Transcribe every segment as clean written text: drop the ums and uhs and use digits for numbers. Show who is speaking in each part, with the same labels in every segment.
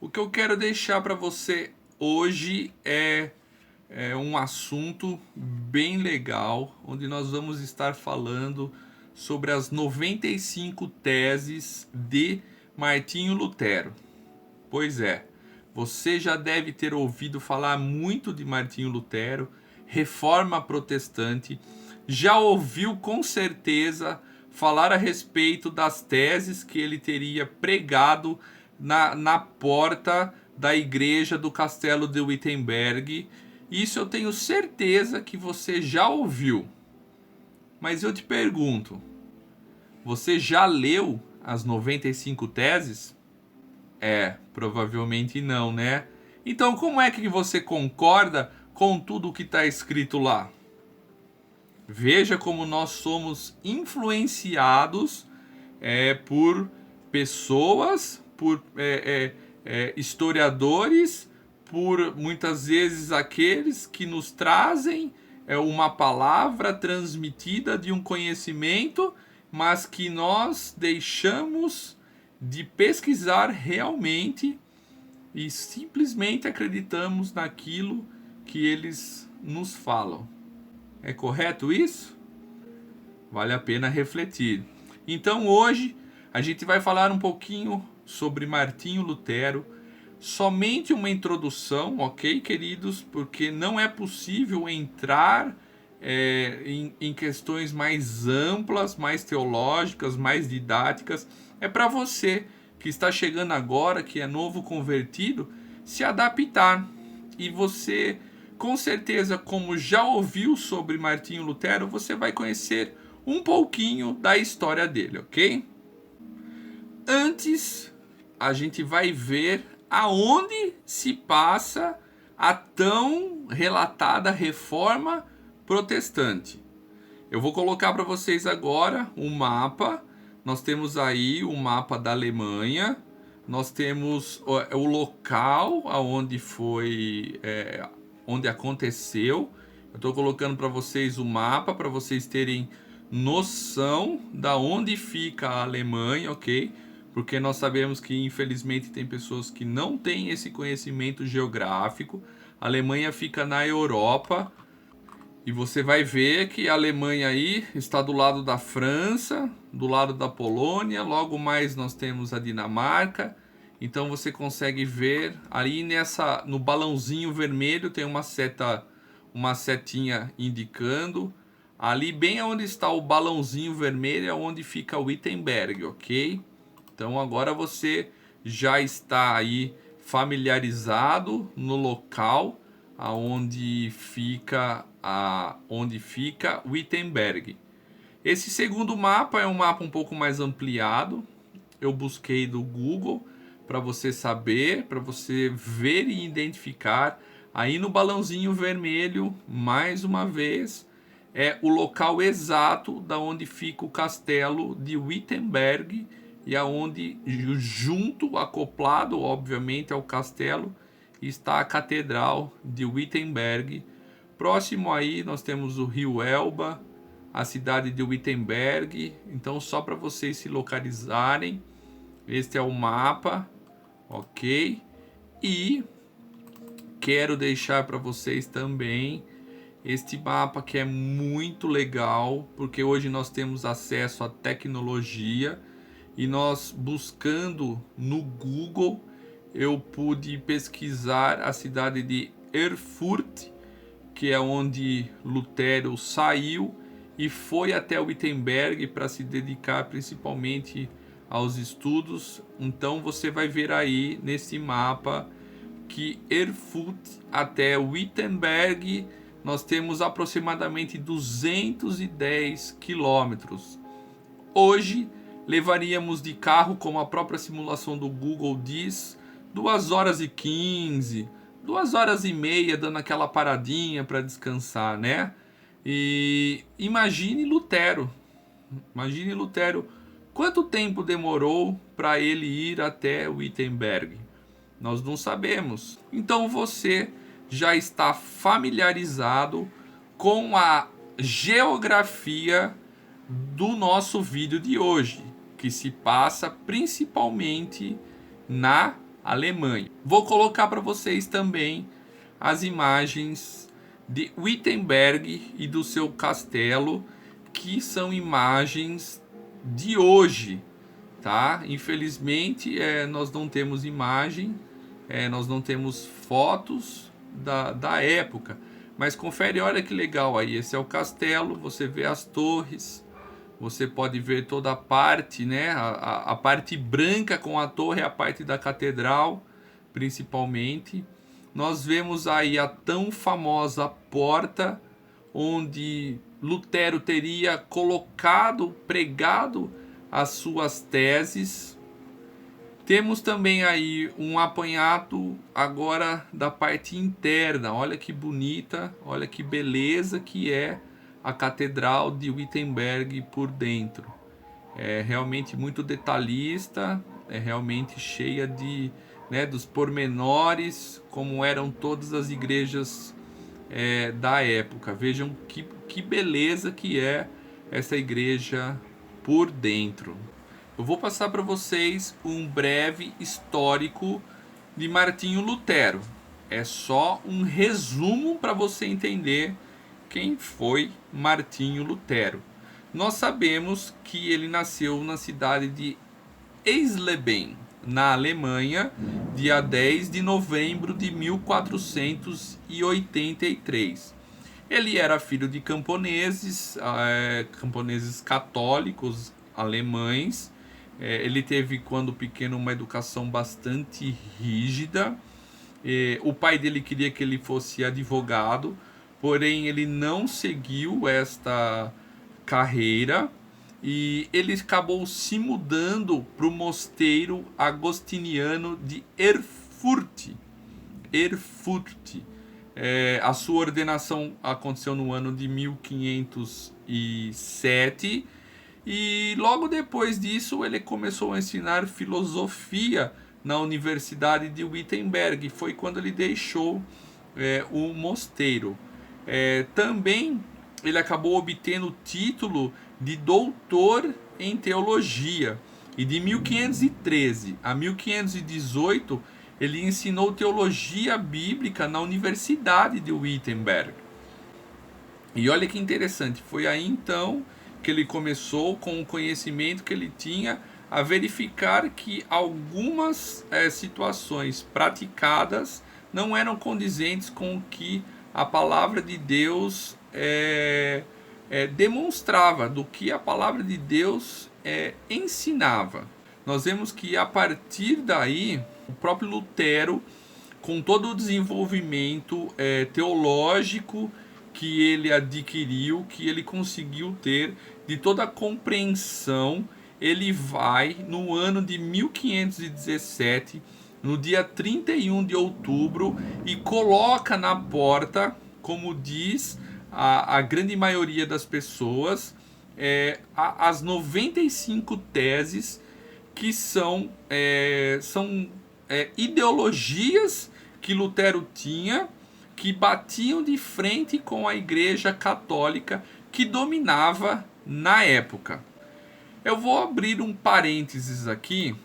Speaker 1: O que eu quero deixar para você hoje é um assunto bem legal, onde nós vamos estar falando sobre as 95 teses de Martinho Lutero. Pois é, você já deve ter ouvido falar muito de Martinho Lutero, Reforma Protestante, já ouviu com certeza falar a respeito das teses que ele teria pregado na porta da igreja do Castelo de Wittenberg. Isso eu tenho certeza que você já ouviu. Mas eu te pergunto, você já leu as 95 teses? Provavelmente não, né? Então, como é que você concorda com tudo o que está escrito lá? Veja como nós somos influenciados por pessoas, por historiadores, por muitas vezes aqueles que nos trazem uma palavra transmitida de um conhecimento, mas que nós deixamos de pesquisar realmente e simplesmente acreditamos naquilo que eles nos falam. É correto isso? Vale a pena refletir. Então hoje a gente vai falar um pouquinho sobre Martinho Lutero, somente uma introdução, ok, queridos? Porque não é possível entrar em questões mais amplas, mais teológicas, mais didáticas. É para você que está chegando agora, que é novo convertido, se adaptar. E você, com certeza, como já ouviu sobre Martinho Lutero, você vai conhecer um pouquinho da história dele, ok? Antes, a gente vai ver aonde se passa a tão relatada reforma protestante. Eu vou colocar para vocês agora um mapa. Nós temos aí o mapa da Alemanha. Nós temos o local aonde foi, onde aconteceu. Eu estou colocando para vocês o mapa para vocês terem noção da onde fica a Alemanha, ok? Porque nós sabemos que infelizmente tem pessoas que não têm esse conhecimento geográfico. A Alemanha fica na Europa. E você vai ver que a Alemanha aí está do lado da França, do lado da Polônia, logo mais nós temos a Dinamarca. Então você consegue ver ali no balãozinho vermelho tem uma setinha indicando. Ali bem onde está o balãozinho vermelho é onde fica Wittenberg, ok? Então agora você já está aí familiarizado no local onde fica Wittenberg. Esse segundo mapa é um mapa um pouco mais ampliado. Eu busquei do Google para você saber, para você ver e identificar. Aí no balãozinho vermelho, mais uma vez, é o local exato da onde fica o castelo de Wittenberg e aonde junto, acoplado, obviamente, ao castelo, está a Catedral de Wittenberg. Próximo aí nós temos o rio Elba, a cidade de Wittenberg. Então só para vocês se localizarem, este é o mapa, ok? E quero deixar para vocês também este mapa que é muito legal, porque hoje nós temos acesso à tecnologia e nós buscando no Google eu pude pesquisar a cidade de Erfurt, que é onde Lutero saiu e foi até Wittenberg para se dedicar principalmente aos estudos. Então você vai ver aí nesse mapa que Erfurt até Wittenberg nós temos aproximadamente 210 quilômetros. Hoje levaríamos de carro, como a própria simulação do Google diz, 2 horas e 15, 2 horas e meia, dando aquela paradinha para descansar, né? E imagine Lutero. Imagine Lutero. Quanto tempo demorou para ele ir até Wittenberg? Nós não sabemos. Então você já está familiarizado com a geografia do nosso vídeo de hoje, que se passa principalmente na Alemanha. Vou colocar para vocês também as imagens de Wittenberg e do seu castelo, que são imagens de hoje, tá? Infelizmente, nós não temos imagem, nós não temos fotos da época. Mas confere, olha que legal aí. Esse é o castelo, você vê as torres, você pode ver toda a parte, né? A parte branca com a torre, a parte da catedral, principalmente. Nós vemos aí a tão famosa porta onde Lutero teria colocado, pregado as suas teses. Temos também aí um apanhado agora da parte interna. Olha que bonita, olha que beleza que é a Catedral de Wittenberg por dentro. É realmente muito detalhista, é realmente cheia de, né, dos pormenores, como eram todas as igrejas da época. Vejam que beleza que é essa igreja por dentro. Eu vou passar para vocês um breve histórico de Martinho Lutero. É só um resumo para você entender quem foi Martinho Lutero. Nós sabemos que ele nasceu na cidade de Eisleben, na Alemanha, dia 10 de novembro de 1483. Ele era filho de camponeses, camponeses católicos alemães. Ele teve, quando pequeno, uma educação bastante rígida. O pai dele queria que ele fosse advogado, porém ele não seguiu esta carreira e ele acabou se mudando para o mosteiro agostiniano de Erfurt. A sua ordenação aconteceu no ano de 1507 e logo depois disso ele começou a ensinar filosofia na Universidade de Wittenberg. Foi quando ele deixou o mosteiro. Também ele acabou obtendo o título de doutor em teologia. E de 1513 a 1518 ele ensinou teologia bíblica na Universidade de Wittenberg. E olha que interessante, foi aí então que ele começou, com o conhecimento que ele tinha, a verificar que algumas situações praticadas não eram condizentes com o que a palavra de Deus demonstrava, do que a palavra de Deus ensinava. Nós vemos que a partir daí, o próprio Lutero, com todo o desenvolvimento teológico que ele adquiriu, que ele conseguiu ter, de toda a compreensão, ele vai, no ano de 1517, no dia 31 de outubro, e coloca na porta, como diz a grande maioria das pessoas, as 95 teses que são ideologias que Lutero tinha, que batiam de frente com a Igreja Católica que dominava na época. Eu vou abrir um parênteses aqui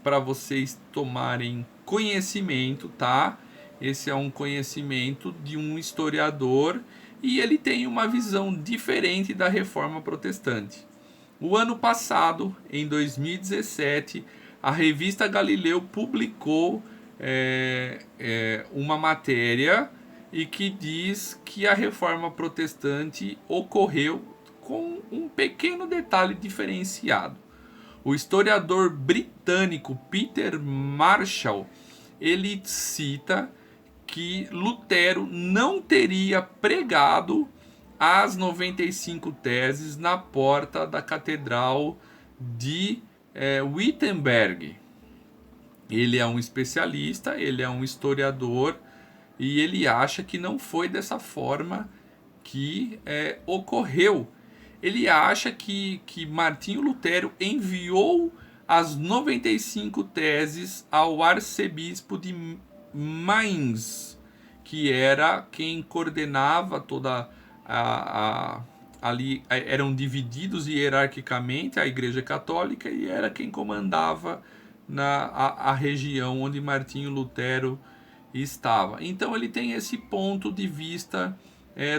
Speaker 1: para vocês tomarem conhecimento, tá? Esse é um conhecimento de um historiador e ele tem uma visão diferente da Reforma Protestante. O ano passado, em 2017, a revista Galileu publicou uma matéria e que diz que a Reforma Protestante ocorreu com um pequeno detalhe diferenciado. O historiador britânico Peter Marshall, ele cita que Lutero não teria pregado as 95 teses na porta da Catedral de Wittenberg. Ele é um especialista, ele é um historiador e ele acha que não foi dessa forma que ocorreu. Ele acha que Martinho Lutero enviou as 95 teses ao arcebispo de Mainz, que era quem coordenava toda ali, eram divididos hierarquicamente a Igreja Católica, e era quem comandava a região onde Martinho Lutero estava. Então ele tem esse ponto de vista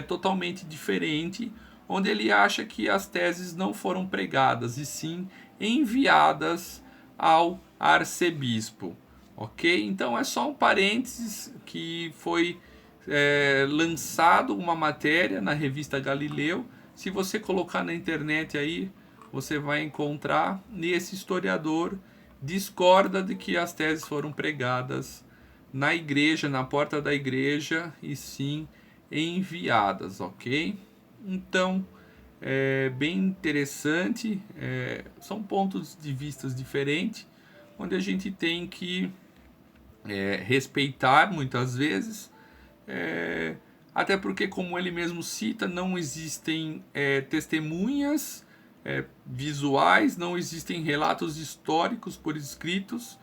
Speaker 1: totalmente diferente, onde ele acha que as teses não foram pregadas, e sim enviadas ao arcebispo. Ok? Então é só um parênteses que foi lançado uma matéria na revista Galileu. Se você colocar na internet aí, você vai encontrar. E esse historiador discorda de que as teses foram pregadas na igreja, na porta da igreja, e sim enviadas, ok? Então, é bem interessante, são pontos de vistas diferentes, onde a gente tem que respeitar muitas vezes, até porque, como ele mesmo cita, não existem testemunhas visuais, não existem relatos históricos por escritos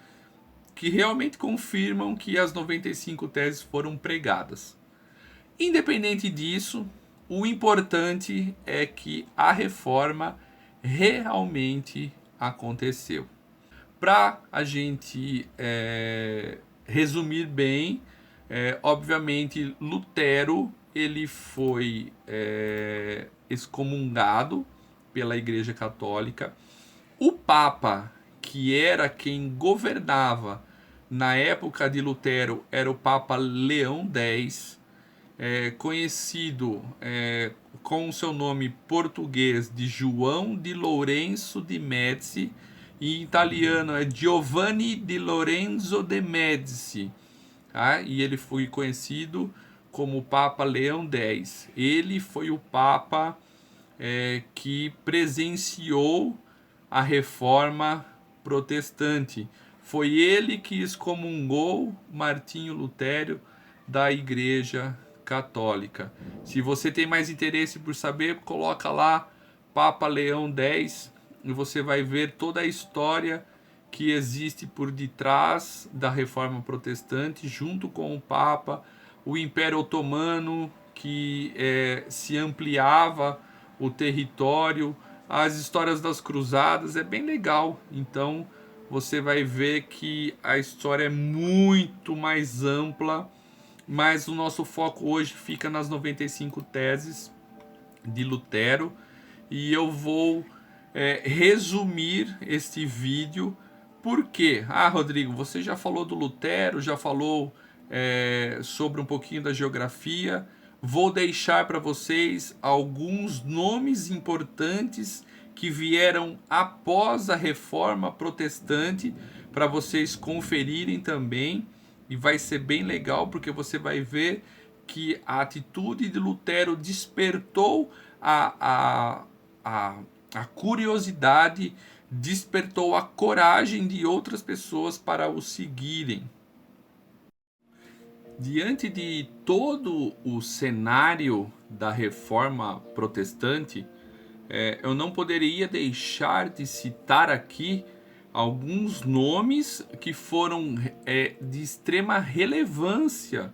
Speaker 1: que realmente confirmam que as 95 teses foram pregadas. Independente disso, o importante é que a reforma realmente aconteceu. Para a gente resumir bem, obviamente Lutero ele foi excomungado pela Igreja Católica. O Papa, que era quem governava na época de Lutero, era o Papa Leão X, conhecido com o seu nome português de João de Lourenço de Médici, e em italiano é Giovanni di Lorenzo de Médici, tá? E ele foi conhecido como Papa Leão X. Ele foi o Papa que presenciou a reforma protestante. Foi ele que excomungou Martinho Lutero da Igreja Católica. Se você tem mais interesse por saber, coloca lá Papa Leão X e você vai ver toda a história que existe por detrás da reforma protestante, junto com o Papa, o Império Otomano, que se ampliava o território, as histórias das cruzadas, é bem legal. Então você vai ver que a história é muito mais ampla, mas o nosso foco hoje fica nas 95 teses de Lutero, e eu vou resumir este vídeo. Por quê? Rodrigo, você já falou do Lutero, já falou sobre um pouquinho da geografia. Vou deixar para vocês alguns nomes importantes que vieram após a Reforma Protestante, para vocês conferirem também, e vai ser bem legal, porque você vai ver que a atitude de Lutero despertou a curiosidade, despertou a coragem de outras pessoas para o seguirem. Diante de todo o cenário da Reforma Protestante, eu não poderia deixar de citar aqui alguns nomes que foram de extrema relevância.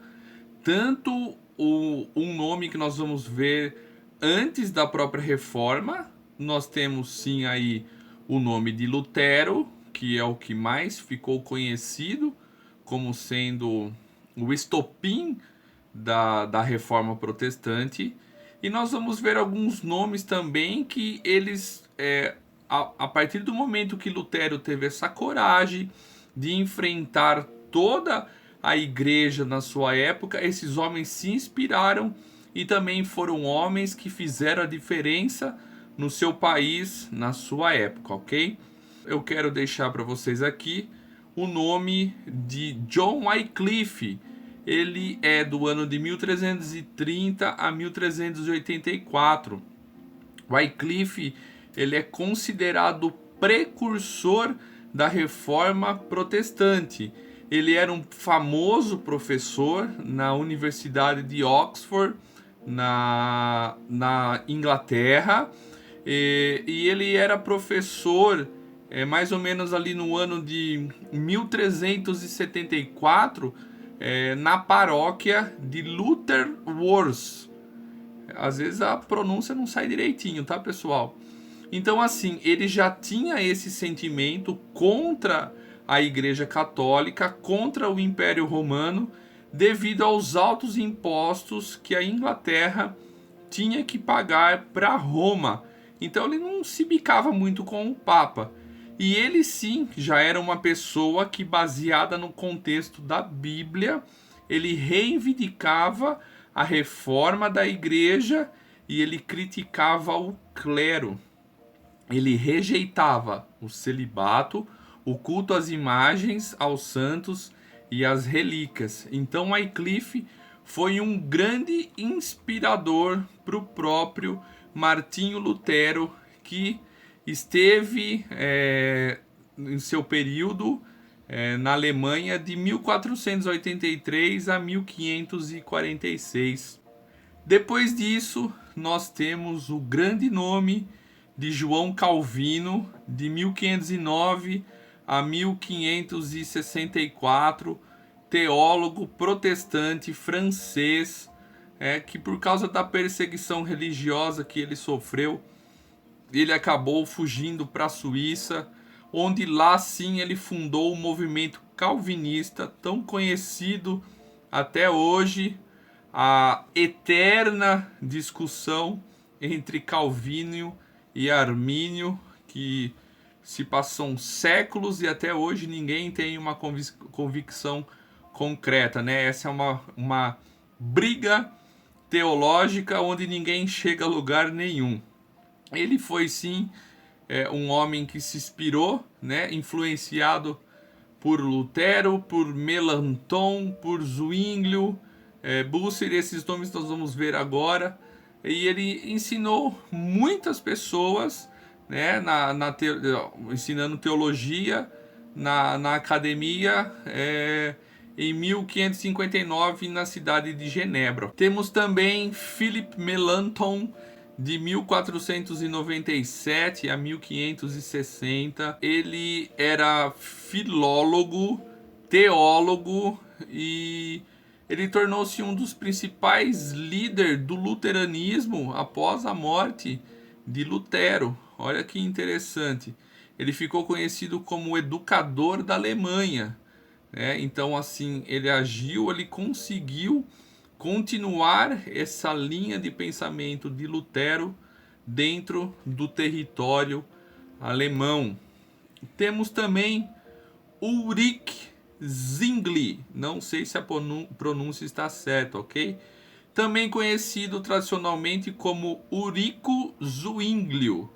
Speaker 1: Tanto um nome que nós vamos ver antes da própria reforma, nós temos sim aí o nome de Lutero, que é o que mais ficou conhecido como sendo o estopim da reforma protestante. E nós vamos ver alguns nomes também que eles, a partir do momento que Lutero teve essa coragem de enfrentar toda a igreja na sua época, esses homens se inspiraram e também foram homens que fizeram a diferença no seu país, na sua época, ok? Eu quero deixar para vocês aqui o nome de John Wycliffe. Ele é do ano de 1330 a 1384. Wycliffe, ele é considerado precursor da reforma protestante. Ele era um famoso professor na Universidade de Oxford, na Inglaterra, e ele era professor mais ou menos ali no ano de 1374, na paróquia de Lutterworth. Às vezes a pronúncia não sai direitinho, tá, pessoal? Então, assim, ele já tinha esse sentimento contra a Igreja Católica contra o Império Romano devido aos altos impostos que a Inglaterra tinha que pagar para Roma. Então ele não se bicava muito com o Papa. E ele sim já era uma pessoa que, baseada no contexto da Bíblia, ele reivindicava a reforma da igreja e ele criticava o clero. Ele rejeitava o celibato, o culto às imagens, aos santos e às relíquias. Então Wycliffe foi um grande inspirador para o próprio Martinho Lutero, que esteve em seu período na Alemanha de 1483 a 1546. Depois disso, nós temos o grande nome de João Calvino, de 1509 a 1564, teólogo protestante francês, que por causa da perseguição religiosa que ele sofreu, ele acabou fugindo para a Suíça, onde lá sim ele fundou o movimento calvinista, tão conhecido até hoje, a eterna discussão entre Calvino e Armínio, que se passam séculos e até hoje ninguém tem uma convicção concreta, né? Essa é uma briga teológica onde ninguém chega a lugar nenhum. Ele foi sim um homem que se inspirou, né, influenciado por Lutero, por Melanchthon, por Zwinglio, Bucer, esses nomes nós vamos ver agora. E ele ensinou muitas pessoas, né, ensinando teologia na academia em 1559 na cidade de Genebra. Temos também Philip Melanchthon, de 1497 a 1560. Ele era filólogo, teólogo e ele tornou-se um dos principais líderes do luteranismo após a morte de Lutero. Olha que interessante. Ele ficou conhecido como o educador da Alemanha, né? Então, assim, ele agiu, ele conseguiu continuar essa linha de pensamento de Lutero dentro do território alemão. Temos também Ulrich Zwingli, não sei se a pronúncia está certa, ok? Também conhecido tradicionalmente como Ulrico Zwinglio,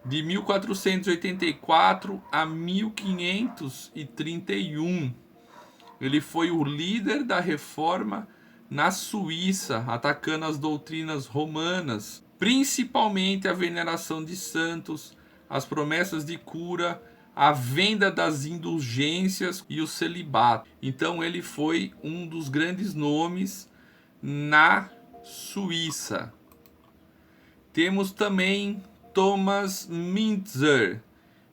Speaker 1: de 1484 a 1531. Ele foi o líder da reforma na Suíça, atacando as doutrinas romanas, principalmente a veneração de santos, as promessas de cura, a venda das indulgências e o celibato. Então ele foi um dos grandes nomes na Suíça. Temos também Thomas Müntzer,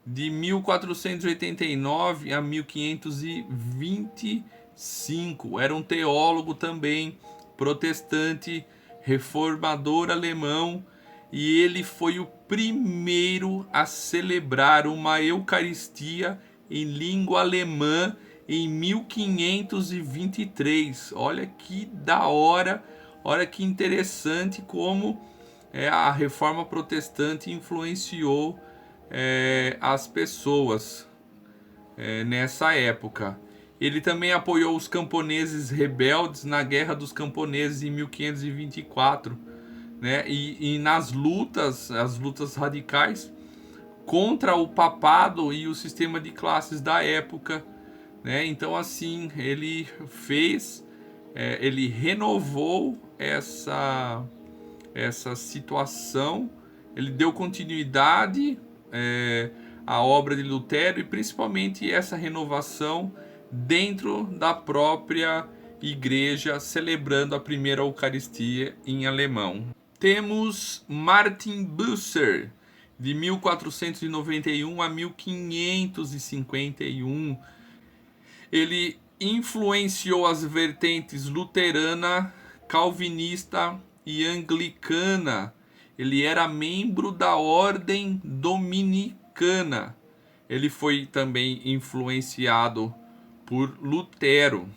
Speaker 1: de 1489 a 1525. Era um teólogo também, protestante, reformador alemão, e ele foi o primeiro a celebrar uma Eucaristia em língua alemã em 1523. Olha que da hora, olha que interessante como a reforma protestante influenciou as pessoas nessa época. Ele também apoiou os camponeses rebeldes na Guerra dos Camponeses em 1524, né? E nas lutas, as lutas radicais contra o papado e o sistema de classes da época, né? Então, assim, ele ele renovou essa situação, ele deu continuidade à obra de Lutero e principalmente essa renovação dentro da própria igreja, celebrando a primeira Eucaristia em alemão. Temos Martin Bucer, de 1491 a 1551. Ele influenciou as vertentes luterana, calvinista e anglicana. Ele era membro da ordem dominicana. ele foi também influenciado por Lutero.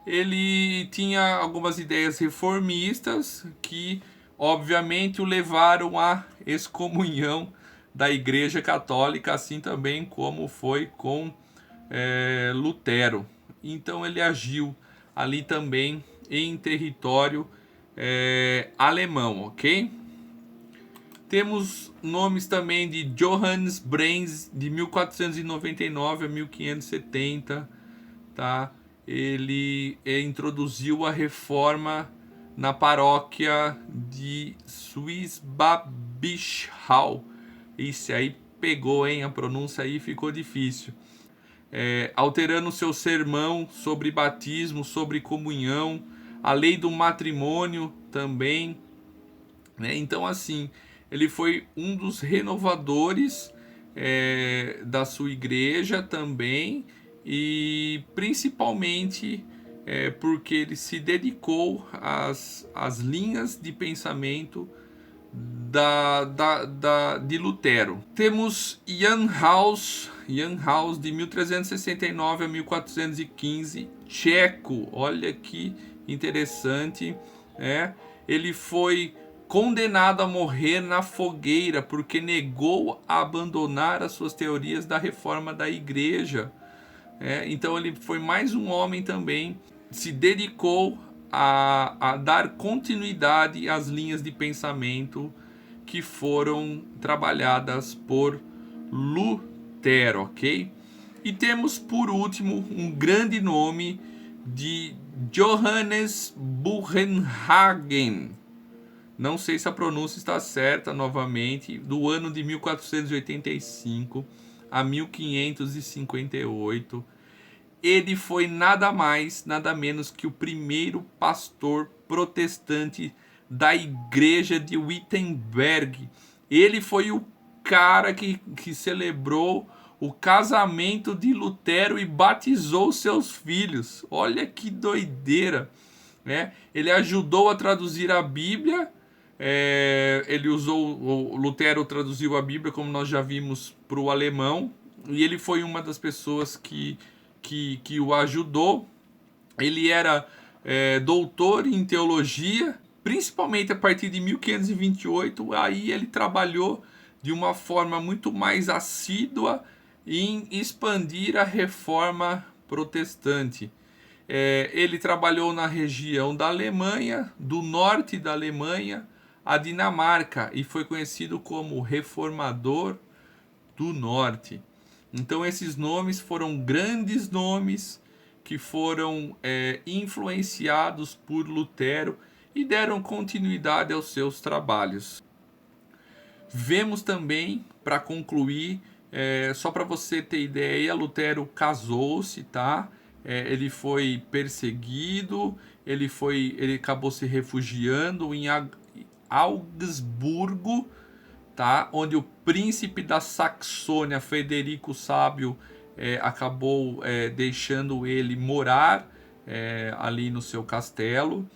Speaker 1: Ele tinha algumas ideias reformistas que, obviamente, o levaram à excomunhão da Igreja Católica, assim também como foi com Lutero. Então ele agiu ali também em território alemão, ok? Temos nomes também de Johannes Brahms, de 1499 a 1570, tá? Ele introduziu a reforma na paróquia de Swissbabichau. Isso aí pegou, hein? A pronúncia aí ficou difícil. Alterando seu sermão sobre batismo, sobre comunhão, a lei do matrimônio também, né? Então, assim, ele foi um dos renovadores da sua igreja também, e principalmente porque ele se dedicou às linhas de pensamento de Lutero. Temos Jan Hus de 1369 a 1415, tcheco. Olha que interessante, né? Ele foi condenado a morrer na fogueira porque negou a abandonar as suas teorias da reforma da igreja. Então ele foi mais um homem também, se dedicou a dar continuidade às linhas de pensamento que foram trabalhadas por Lutero, ok? E temos por último um grande nome de Johannes Bugenhagen. Não sei se a pronúncia está certa novamente, do ano de 1485 a 1558. Ele foi nada mais, nada menos que o primeiro pastor protestante da igreja de Wittenberg. Ele foi o cara que celebrou o casamento de Lutero e batizou seus filhos. Olha que doideira, né? Ele ajudou a traduzir a Bíblia. O Lutero traduziu a Bíblia, como nós já vimos, para o alemão, e ele foi uma das pessoas que o ajudou. Ele era doutor em teologia, principalmente a partir de 1528. Aí ele trabalhou de uma forma muito mais assídua em expandir a reforma protestante. Ele trabalhou na região da Alemanha, do norte da Alemanha, a Dinamarca, e foi conhecido como Reformador do Norte. Então esses nomes foram grandes nomes que foram influenciados por Lutero e deram continuidade aos seus trabalhos. Vemos também, para concluir, só para você ter ideia, Lutero casou-se, tá? Ele foi perseguido, ele acabou se refugiando em Augsburgo, tá? Onde o príncipe da Saxônia, Frederico o Sábio, acabou deixando ele morar ali no seu castelo.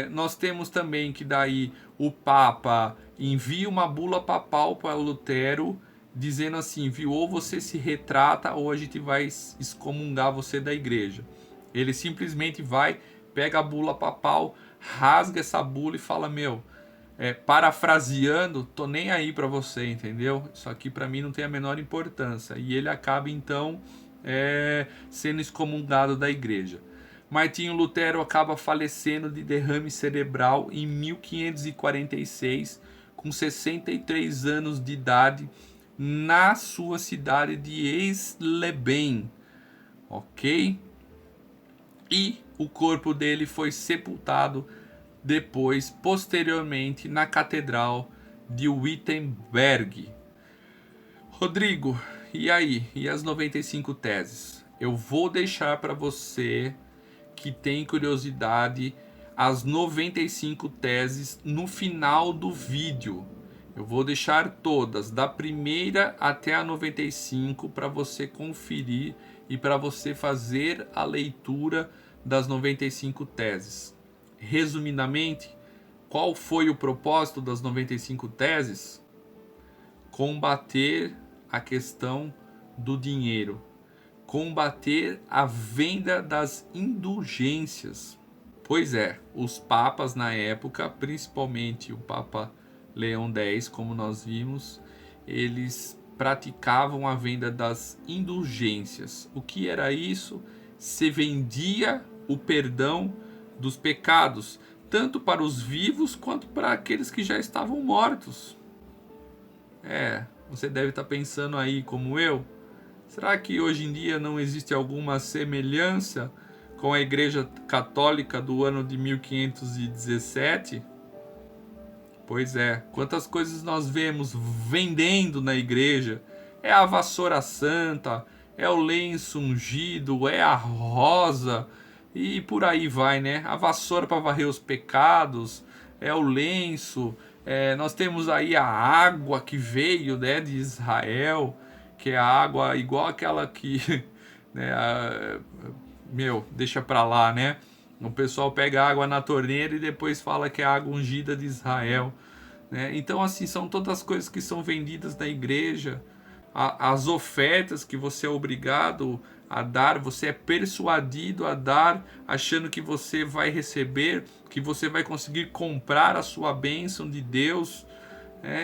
Speaker 1: Nós temos também que daí o Papa envia uma bula papal para Lutero, dizendo assim, viu, ou você se retrata ou a gente vai excomungar você da igreja. Ele simplesmente vai, pega a bula papal, rasga essa bula e fala, meu, parafraseando, tô nem aí para você, entendeu? Isso aqui para mim não tem a menor importância. E ele acaba então sendo excomungado da igreja. Martinho Lutero acaba falecendo de derrame cerebral em 1546, com 63 anos de idade, na sua cidade de Eisleben, ok? E o corpo dele foi sepultado depois, posteriormente, na Catedral de Wittenberg. Rodrigo, e aí? E as 95 teses? Eu vou deixar para você que tem curiosidade as 95 teses no final do vídeo. Eu vou deixar todas, da primeira até a 95, para você conferir e para você fazer a leitura das 95 teses. Resumidamente, qual foi o propósito das 95 teses? Combater a questão do dinheiro, combater a venda das indulgências. Pois é, os papas na época, principalmente o Papa Leão X, como nós vimos, eles praticavam a venda das indulgências. O que era isso? Se vendia o perdão dos pecados, tanto para os vivos quanto para aqueles que já estavam mortos. Você deve estar pensando aí como eu, será que hoje em dia não existe alguma semelhança com a Igreja Católica do ano de 1517? Pois é, quantas coisas nós vemos vendendo na igreja. É a vassoura santa, é o lenço ungido, é a rosa e por aí vai, né? A vassoura para varrer os pecados, é o lenço. Nós temos aí a água que veio, né, de Israel, que é a água igual aquela que, né, deixa pra lá, né? O pessoal pega água na torneira e depois fala que é a água ungida de Israel, né? Então, assim, são todas as coisas que são vendidas na igreja. As ofertas que você é obrigado a dar, você é persuadido a dar, achando que você vai receber, que você vai conseguir comprar a sua bênção de Deus.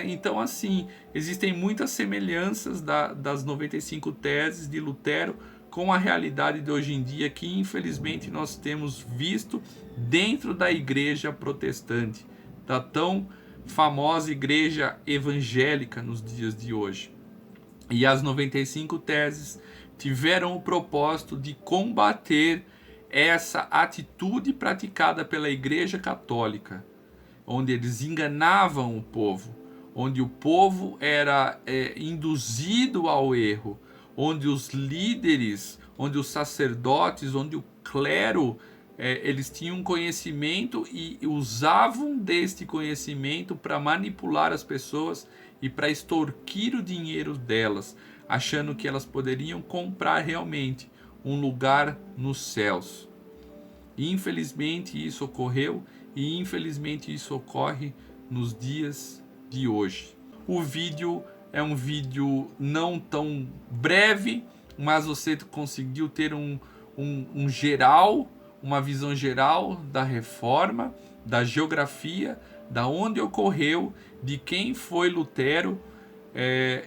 Speaker 1: Então, assim, existem muitas semelhanças das 95 teses de Lutero com a realidade de hoje em dia, que infelizmente nós temos visto dentro da igreja protestante, da tão famosa igreja evangélica nos dias de hoje. E as 95 teses tiveram o propósito de combater essa atitude praticada pela Igreja Católica, onde eles enganavam o povo, onde o povo era induzido ao erro, onde os líderes, onde os sacerdotes, onde o clero, eles tinham conhecimento e usavam deste conhecimento para manipular as pessoas e para extorquir o dinheiro delas, achando que elas poderiam comprar realmente um lugar nos céus. E infelizmente isso ocorreu e infelizmente isso ocorre nos dias de hoje. O vídeo é um vídeo não tão breve, mas você conseguiu ter um geral, uma visão geral da reforma, da geografia, da onde ocorreu, de quem foi Lutero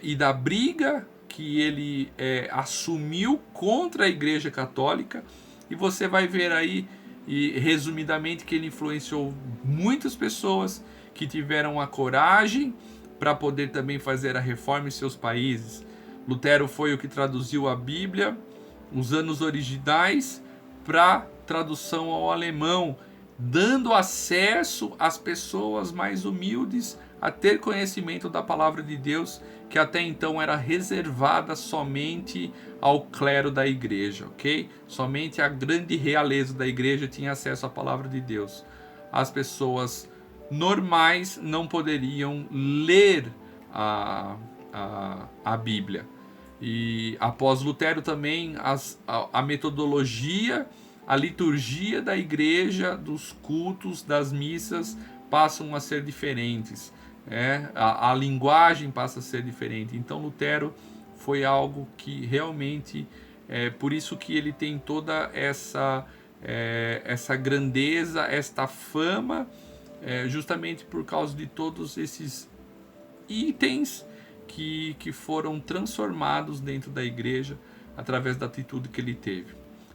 Speaker 1: e da briga que ele assumiu contra a Igreja Católica. E você vai ver aí, resumidamente, que ele influenciou muitas pessoas que tiveram a coragem para poder também fazer a reforma em seus países. Lutero foi o que traduziu a Bíblia, usando os originais, para tradução ao alemão, dando acesso às pessoas mais humildes a ter conhecimento da palavra de Deus, que até então era reservada somente ao clero da igreja, ok? Somente a grande realeza da igreja tinha acesso à palavra de Deus. As pessoas normais não poderiam ler a Bíblia. E após Lutero também a metodologia, a liturgia da igreja, dos cultos, das missas passam a ser diferentes. A linguagem passa a ser diferente. Então Lutero foi algo que realmente, por isso que ele tem toda essa grandeza, esta fama, justamente por causa de todos esses itens que foram transformados dentro da igreja através da atitude que ele teve.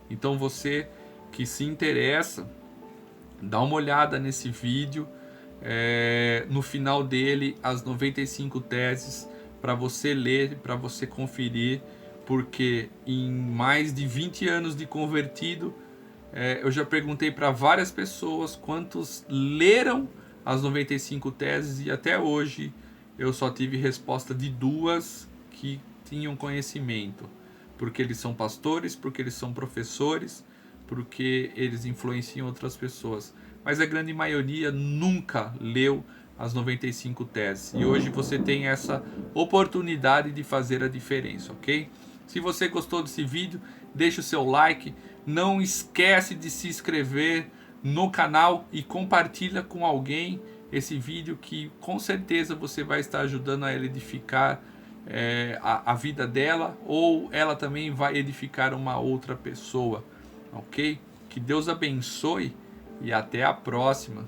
Speaker 1: Então você que se interessa, dá uma olhada nesse vídeo, no final dele as 95 teses para você ler, para você conferir, porque em mais de 20 anos de convertido, eu já perguntei para várias pessoas quantos leram as 95 teses e até hoje eu só tive resposta de 2 que tinham conhecimento, porque eles são pastores, porque eles são professores, porque eles influenciam outras pessoas. Mas a grande maioria nunca leu as 95 teses. E hoje você tem essa oportunidade de fazer a diferença, ok? Se você gostou desse vídeo, deixa o seu like. Não esquece de se inscrever no canal e compartilha com alguém esse vídeo, que com certeza você vai estar ajudando a ele edificar a vida dela, ou ela também vai edificar uma outra pessoa, ok? Que Deus abençoe e até a próxima.